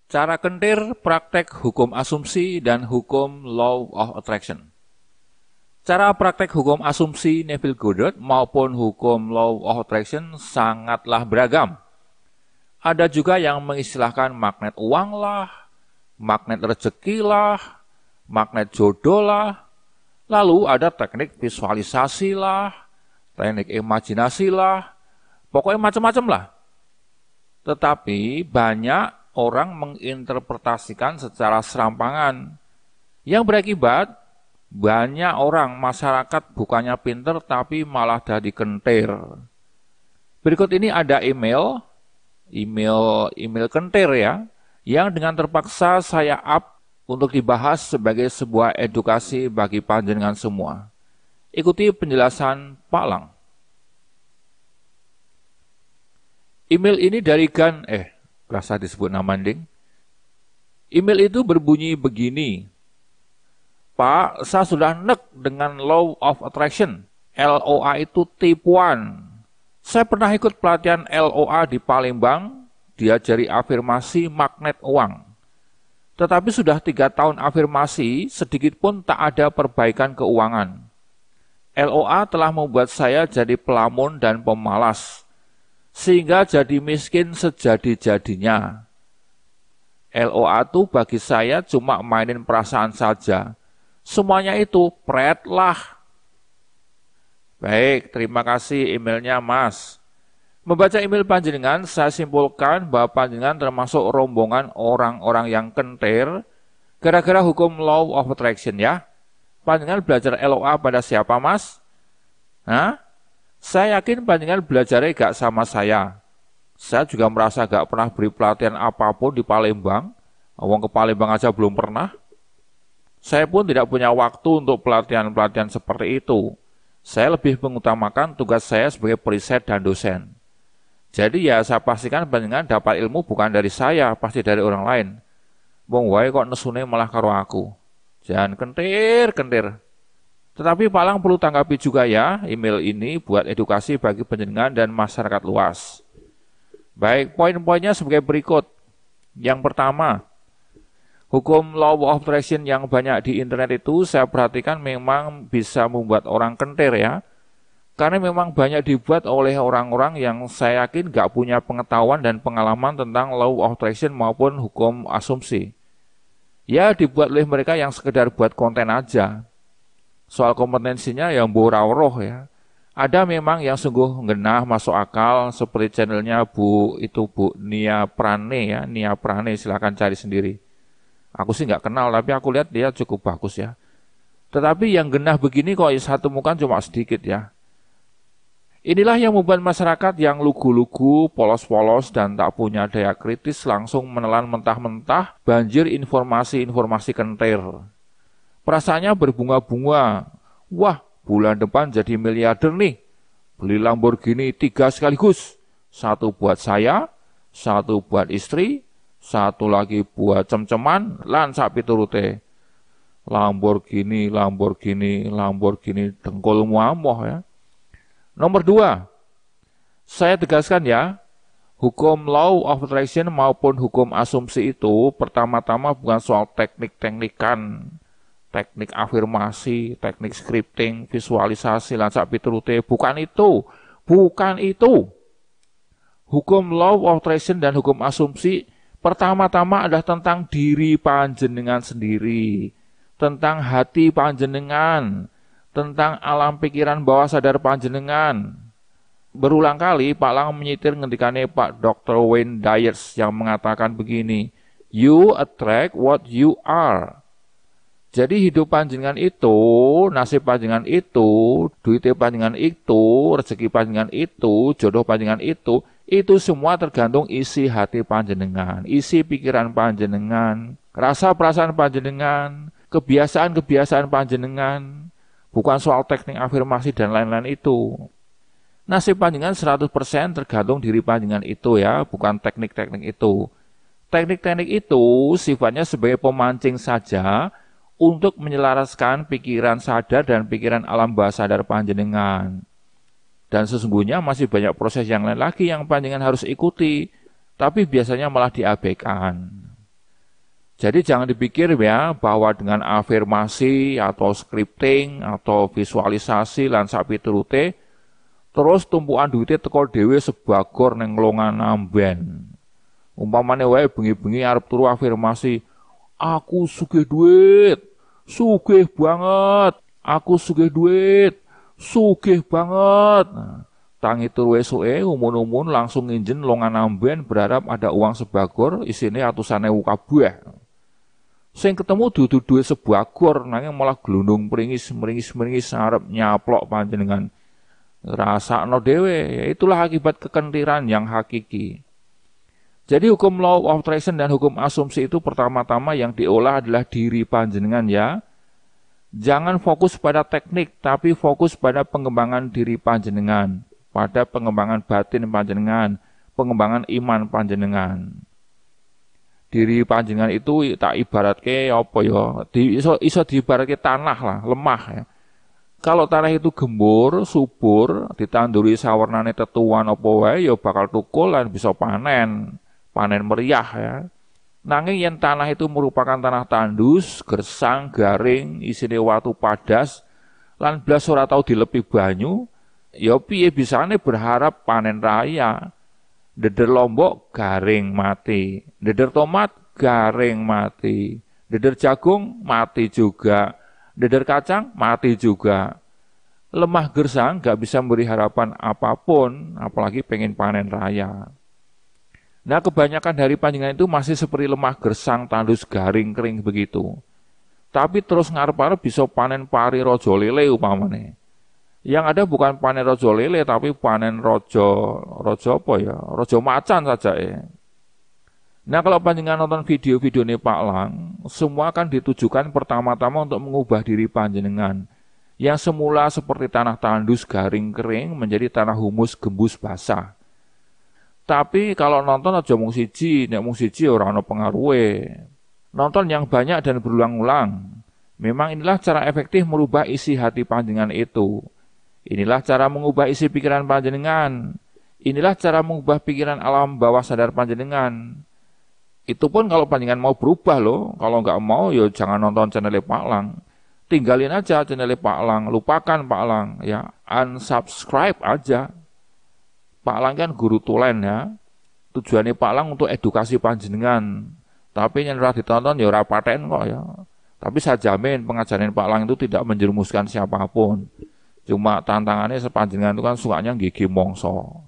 Cara kentir praktek hukum asumsi dan hukum law of attraction. Cara praktek hukum asumsi Neville Goddard maupun hukum law of attraction sangatlah beragam. Ada juga yang mengistilahkan magnet uang lah, magnet rezeki lah, magnet jodoh lah. Lalu ada teknik visualisasi lah, teknik imajinasi lah, pokoknya macam-macam lah. Tetapi banyak orang menginterpretasikan secara serampangan, yang berakibat banyak orang masyarakat bukannya pinter tapi malah jadi kentir. Berikut ini ada email kentir ya, yang dengan terpaksa saya up untuk dibahas sebagai sebuah edukasi bagi panjenengan semua. Ikuti penjelasan Pak Lang. Email ini dari rasa disebut nama ding. Email itu berbunyi begini. Pak, saya sudah nek dengan Law of Attraction. LOA itu tipuan. Saya pernah ikut pelatihan LOA di Palembang, diajari afirmasi magnet uang. Tetapi sudah 3 tahun afirmasi, sedikit pun tak ada perbaikan keuangan. LOA telah membuat saya jadi pelamun dan pemalas, sehingga jadi miskin sejadi-jadinya. LOA itu bagi saya cuma mainin perasaan saja. Semuanya itu pret lah. Baik, terima kasih emailnya Mas. Membaca email panjenengan, saya simpulkan bahwa panjenengan termasuk rombongan orang-orang yang kentir gara-gara hukum law of attraction ya. Panjenengan belajar LOA pada siapa Mas? Saya yakin panjenengan belajarnya gak sama saya. Saya juga merasa gak pernah beri pelatihan apapun di Palembang. Wong ke Palembang aja belum pernah. Saya pun tidak punya waktu untuk pelatihan-pelatihan seperti itu. Saya lebih mengutamakan tugas saya sebagai periset dan dosen. Jadi ya saya pastikan panjenengan dapat ilmu bukan dari saya, pasti dari orang lain. Wong wae kok nesune malah karo aku. Jangan kentir. Tetapi Pak Lang perlu tanggapi juga ya, email ini buat edukasi bagi panjenengan dan masyarakat luas. Baik, poin-poinnya sebagai berikut. Yang pertama, hukum law of attraction yang banyak di internet itu saya perhatikan memang bisa membuat orang kentir ya. Karena memang banyak dibuat oleh orang-orang yang saya yakin gak punya pengetahuan dan pengalaman tentang law of attraction maupun hukum asumsi. Ya dibuat oleh mereka yang sekedar buat konten aja. Soal kompetensinya yang roh ya. Ada memang yang sungguh genah masuk akal seperti channelnya Bu Nia Prane ya. Nia Prane silahkan cari sendiri. Aku sih gak kenal tapi aku lihat dia cukup bagus ya. Tetapi yang genah begini kok satu muka cuma sedikit ya. Inilah yang membuat masyarakat yang lugu-lugu, polos-polos, dan tak punya daya kritis langsung menelan mentah-mentah banjir informasi-informasi kentir. Perasaannya berbunga-bunga. Wah, bulan depan jadi miliarder nih. Beli Lamborghini 3 sekaligus. 1 buat saya, 1 buat istri, 1 lagi buat cem-ceman, lan sak piturute. Lamborghini, dengkulmu amoh ya. Nomor 2, saya tegaskan ya, hukum law of attraction maupun hukum asumsi itu pertama-tama bukan soal teknik-teknikan, teknik afirmasi, teknik scripting, visualisasi, lansak piturute, bukan itu. Hukum law of attraction dan hukum asumsi pertama-tama adalah tentang diri panjenengan sendiri, tentang hati panjenengan, tentang alam pikiran bawah sadar panjenengan. Berulang kali Pak Lang menyitir ngendikane Pak Dr. Wayne Dyer yang mengatakan begini, you attract what you are. Jadi hidup panjenengan itu, nasib panjenengan itu, duit panjenengan itu, rezeki panjenengan itu, jodoh panjenengan itu semua tergantung isi hati panjenengan, isi pikiran panjenengan, rasa perasaan panjenengan, kebiasaan-kebiasaan panjenengan. Bukan soal teknik afirmasi dan lain-lain itu. Nasib panjenengan 100% tergantung diri panjenengan itu ya, bukan teknik-teknik itu. Teknik-teknik itu sifatnya sebagai pemancing saja untuk menyelaraskan pikiran sadar dan pikiran alam bawah sadar panjenengan. Dan sesungguhnya masih banyak proses yang lain lagi yang panjenengan harus ikuti, tapi biasanya malah diabaikan. Jadi jangan dipikir ya bahwa dengan afirmasi atau scripting atau visualisasi lan sapiturute terus tumpukan duitnya teko dhewe sebagor ning lowongan amben. Umpamane wae bengi-bengi arep turu afirmasi, aku sugih duit, sugih banget, aku sugih duit, sugih banget. Nah, tangi turu esuke umun-umun langsung nginjen lowongan amben berharap ada uang sebagor isine atusan ewu kabeh. Sing ketemu dudu duit sebagor nanging malah glundung meringis arep nyaplok panjenengan. Rasakno dhewe, ya itulah akibat kekentiran yang hakiki. Jadi hukum law of attraction dan hukum asumsi itu pertama-tama yang diolah adalah diri panjenengan ya. Jangan fokus pada teknik, tapi fokus pada pengembangan diri panjenengan, pada pengembangan batin panjenengan, pengembangan iman panjenengan. Diri panjenengan itu tak ibaratke apa ya? Iso diibaratke tanah lah, lemah ya. Kalau tanah itu gembur, subur, ditanduri sawernane tetuan apa wae ya bakal tukul lan bisa panen meriah ya. Nanging yen tanah itu merupakan tanah tandus, gersang, garing, isine watu padas, lan blas ora tau dilepi banyu, ya piye bisane berharap panen raya. Deder lombok garing mati, deder tomat garing mati, deder jagung mati juga, deder kacang mati juga. Lemah gersang gak bisa memberi harapan apapun, apalagi pengen panen raya. Nah kebanyakan dari panjenengan itu masih seperti lemah gersang, tandus, garing, kering begitu. Tapi terus ngarep-arep bisa panen pari rojo lele umpamane. Yang ada bukan panen rojo lele tapi panen rojo apa ya? Rojo macan saja ya. Nah kalau panjenengan nonton video-video ini Pak Lang, semua kan ditujukan pertama-tama untuk mengubah diri panjenengan. Yang semula seperti tanah tandus garing kering menjadi tanah humus gembus basah. Tapi kalau nonton aja mung siji, nek mung siji ora ana pengaruhe. Nonton yang banyak dan berulang-ulang. Memang inilah cara efektif merubah isi hati panjenengan itu. Inilah cara mengubah isi pikiran panjenengan. Inilah cara mengubah pikiran alam bawah sadar panjenengan. Itu pun kalau panjenengan mau berubah loh. Kalau nggak mau ya jangan nonton channel Pak Lang. Tinggalin aja channel Pak Lang. Lupakan Pak Lang. Ya unsubscribe aja. Pak Lang kan guru tulen ya. Tujuannya Pak Lang untuk edukasi panjenengan. Tapi yang ora ditonton ya ora paten kok ya. Tapi saya jamin pengajaran Pak Lang itu tidak menjerumuskan siapapun. Cuma tantangannya sepanjenengan itu kan sukanya gigi mongso.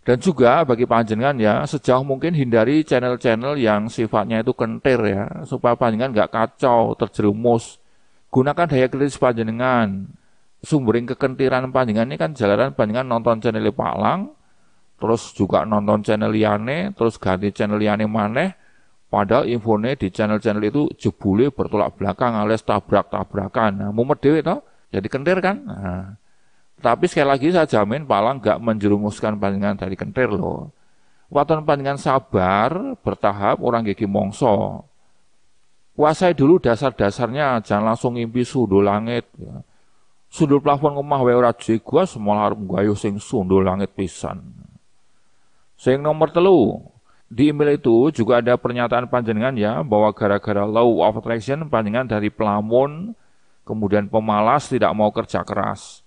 Dan juga bagi panjenengan ya, sejauh mungkin hindari channel-channel yang sifatnya itu kentir ya, supaya panjenengan nggak kacau, terjerumus. Gunakan daya kritis panjenengan. Sumbering kekentiran panjenengan ini kan jalanan panjenengan nonton channel Pak Lang, terus juga nonton channel liyane, terus ganti channel liyane maneh, padahal infonya di channel-channel itu jebule bertolak belakang alias tabrak-tabrakan. Nah, mumet dhewe toh. Jadi kentir kan? Nah, tapi sekali lagi saya jamin Pak Lang gak menjerumuskan panjenengan dari kentir loh. Waton panjenengan sabar, bertahap, orang gigi mongso. Kuasai dulu dasar-dasarnya, jangan langsung ngimpi sundul langit. Ya. Sundul plafon omah wae ora jegua, semua arep nggayuh sing sundul langit pisan. Sing nomor 3, di email itu juga ada pernyataan panjenengan ya, bahwa gara-gara law of attraction panjenengan dari pelamun, kemudian pemalas, tidak mau kerja keras.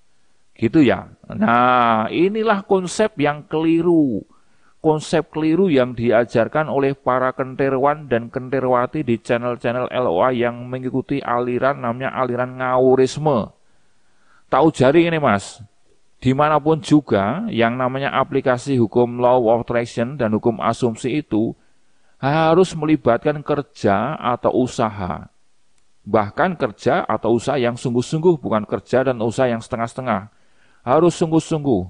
Gitu ya. Nah, inilah konsep yang keliru. Konsep keliru yang diajarkan oleh para kentirwan dan kentirwati di channel-channel LOA yang mengikuti aliran namanya aliran ngawurisme. Tahu jari ini mas, dimanapun juga yang namanya aplikasi hukum law of attraction dan hukum asumsi itu harus melibatkan kerja atau usaha. Bahkan kerja atau usaha yang sungguh-sungguh, bukan kerja dan usaha yang setengah-setengah. Harus sungguh-sungguh.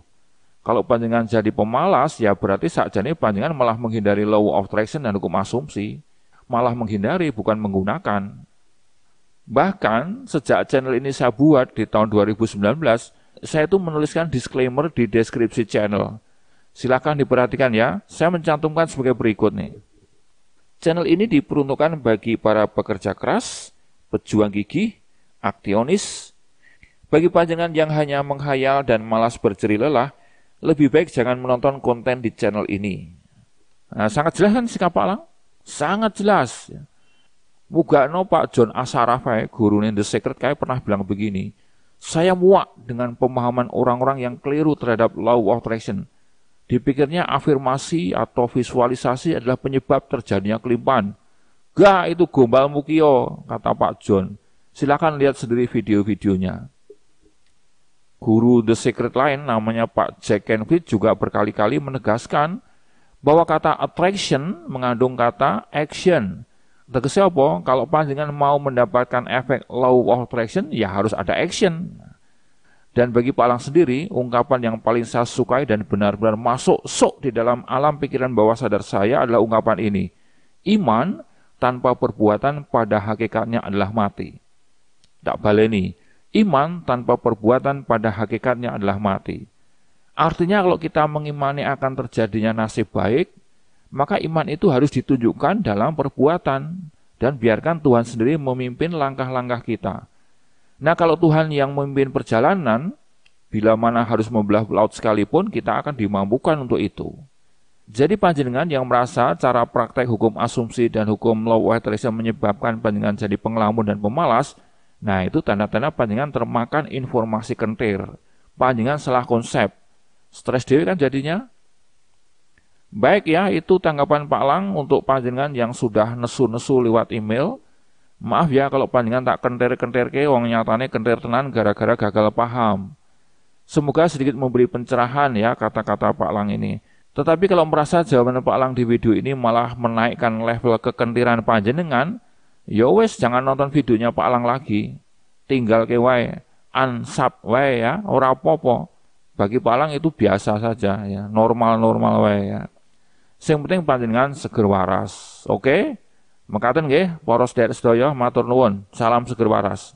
Kalau panjenengan jadi pemalas, ya berarti sakjane panjenengan malah menghindari law of attraction dan hukum asumsi. Malah menghindari, bukan menggunakan. Bahkan, sejak channel ini saya buat di tahun 2019, saya itu menuliskan disclaimer di deskripsi channel. Silakan diperhatikan ya, saya mencantumkan sebagai berikut nih. Channel ini diperuntukkan bagi para pekerja keras, pejuang gigih, aksionis. Bagi panjenengan yang hanya menghayal dan malas berjeri lelah, lebih baik jangan menonton konten di channel ini. Nah, sangat jelas kan sikap Pak Lang? Sangat jelas. Mugakno Pak John Assaraf gurune The Secret kayak pernah bilang begini, saya muak dengan pemahaman orang-orang yang keliru terhadap law of attraction. Dipikirnya afirmasi atau visualisasi adalah penyebab terjadinya kelimpahan. Gak, itu gombal mukio, kata Pak John. Silakan lihat sendiri video-videonya. Guru The Secret lain namanya Pak Jack Canfield juga berkali-kali menegaskan bahwa kata attraction mengandung kata action. Tegasnya apa? Kalau panjenengan mau mendapatkan efek law of attraction, ya harus ada action. Dan bagi Pak Lang sendiri, ungkapan yang paling saya sukai dan benar-benar masuk di dalam alam pikiran bawah sadar saya adalah ungkapan ini. Iman tanpa perbuatan pada hakikatnya adalah mati. Tak baleni. Iman tanpa perbuatan pada hakikatnya adalah mati. Artinya kalau kita mengimani akan terjadinya nasib baik, maka iman itu harus ditunjukkan dalam perbuatan dan biarkan Tuhan sendiri memimpin langkah-langkah kita. Nah, kalau Tuhan yang memimpin perjalanan, bila mana harus membelah laut sekalipun, kita akan dimampukan untuk itu. Jadi panjenengan yang merasa cara praktek hukum asumsi dan hukum law of attraction menyebabkan panjenengan jadi pengelamun dan pemalas, nah itu tanda-tanda panjenengan termakan informasi kentir. Panjenengan salah konsep. Stres dewe kan jadinya. Baik ya, itu tanggapan Pak Lang untuk panjenengan yang sudah nesu-nesu lewat email. Maaf ya kalau panjenengan tak kentir-kentir ke, wong nyatane kentir tenan gara-gara gagal paham. Semoga sedikit memberi pencerahan ya kata-kata Pak Lang ini. Tetapi kalau merasa jawaban Pak Lang di video ini malah menaikkan level kekentiran panjenengan, ya wes jangan nonton videonya Pak Lang lagi. Tinggal ke wae, unsub wae ya, ora apa-apa. Bagi Pak Lang itu biasa saja ya, normal-normal wae ya. Sing penting panjenengan seger waras. Oke? Mekaten nggih, para sedherek sedaya matur nuwun. Salam seger waras.